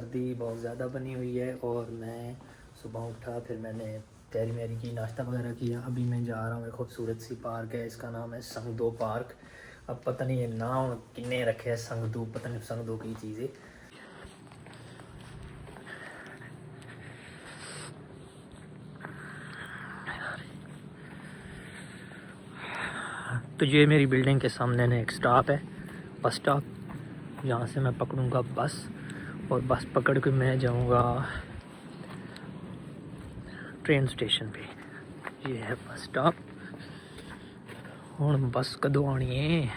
सर्दी बहुत ज़्यादा बनी हुई है और मैं सुबह उठा, फिर मैंने तैयारी मैरी की, नाश्ता वगैरह किया। अभी मैं जा रहा हूँ, एक खूबसूरत सी पार्क है, इसका नाम है संगदो पार्क। अब पता नहीं ये नाम किन्ने रखे है संगदो, पता नहीं संगदो की चीज़ें। तो ये मेरी बिल्डिंग के सामने ना एक स्टॉप है, बस स्टॉप। यहाँ से मैं पकड़ूंगा बस और बस पकड़ के मैं जाऊंगा ट्रेन स्टेशन पे। ये है बस स्टॉप। हुण बस कदों आनी है?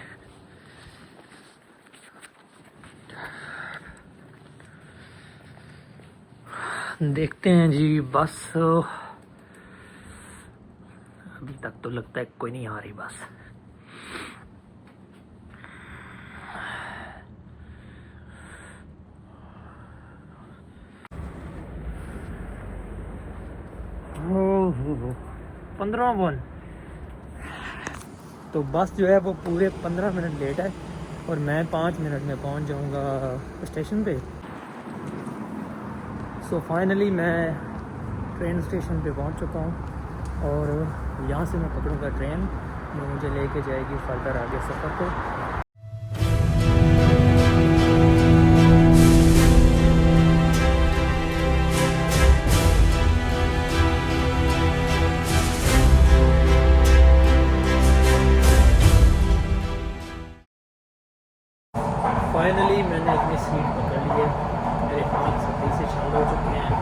देखते हैं जी। बस अभी तक तो लगता है कोई नहीं आ रही बस। ओह 15 तो बस जो है वो पूरे 15 मिनट लेट है और मैं 5 मिनट में पहुंच जाऊंगा स्टेशन पे। सो फाइनली मैं ट्रेन स्टेशन पे पहुंच चुका हूं और यहाँ से मैं पकड़ूंगा ट्रेन जो मुझे लेके जाएगी फर्दर आगे सफ़र को। फाइनली मैंने अपनी सीट पकड़ ली है, मेरे हाथ सही से शामिल हो चुके हैं।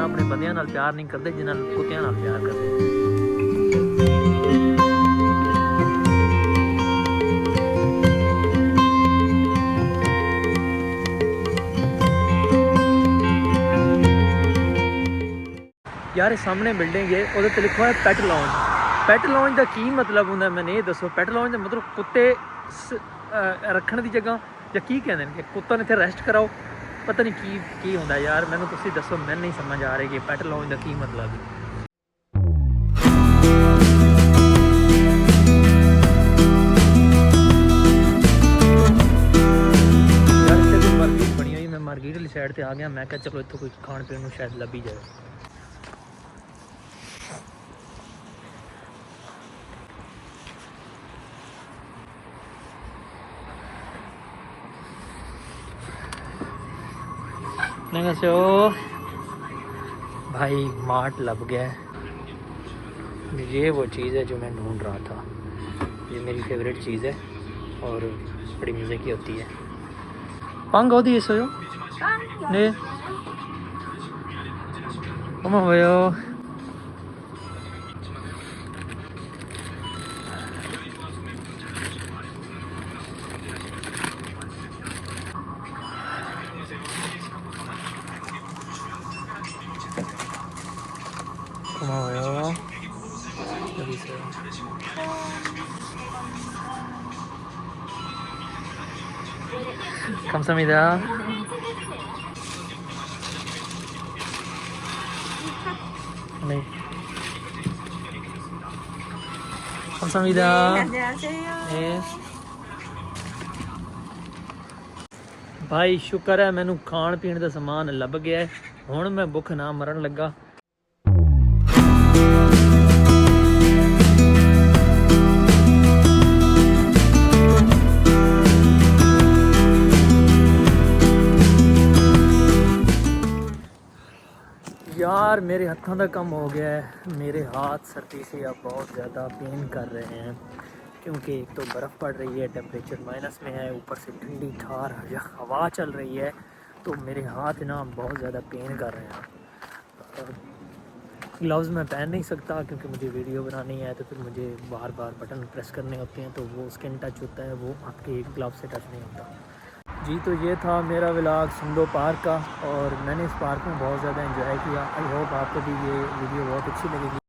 अपने बंदियां नाल प्यार नहीं करते जिन्हां कुत्तियां नाल प्यार करते। यार सामने बिल्डिंग है, उहदे ते लिखा है पेट लॉन्ज। पेट लॉन्ज का की मतलब होंदा मैंने ये दसो। पेट लॉन्ज का मतलब कुत्ते रखने की जगह या की कहते हैं कि कुत्ता ने इत्थे रेस्ट कराओ, पता नहीं की होंदा यार, मैनू तुसी दसो, मैं नहीं समझ आ रही कि पेट लॉन्ज का की मतलब है। यार इत्थे कोई मार्केट बनी हुई, मैं मार्केट वाली साइड ते आ गया। मैं कहा चलो इत्थों कोई खाण पीण नूं शायद लभी जाए। भाई मार्ट लग गया है। ये वो चीज़ है जो मैं ढूंढ रहा था। ये मेरी फेवरेट चीज़ है और बड़ी मज़े की होती है। पंग होती है सोयो ने भयो। 감사합니다. 네. 감사합니다. 안녕하세요. 네. भाई शुक्र है मैनू खाण पीण का समान लभ गया है। हुण मैं भुख ना मरन लगा। यार मेरे हाथों का कम हो गया है, मेरे हाथ सर्दी से अब बहुत ज़्यादा पेन कर रहे हैं क्योंकि एक तो बर्फ़ पड़ रही है, टेम्परेचर माइनस में है, ऊपर से ठंडी ठार हवा चल रही है, तो मेरे हाथ ना बहुत ज़्यादा पेन कर रहे हैं। ग्लव्स मैं पहन नहीं सकता क्योंकि मुझे वीडियो बनानी है, तो फिर मुझे बार बार बटन प्रेस करने होते हैं, तो वो स्किन टच होता है, वो आपके ग्लव से टच नहीं होता। जी तो ये था मेरा वलाग संगदो पार्क का, और मैंने इस पार्क में बहुत ज़्यादा एंजॉय किया। आई होप आपको भी ये वीडियो बहुत अच्छी लगेगी।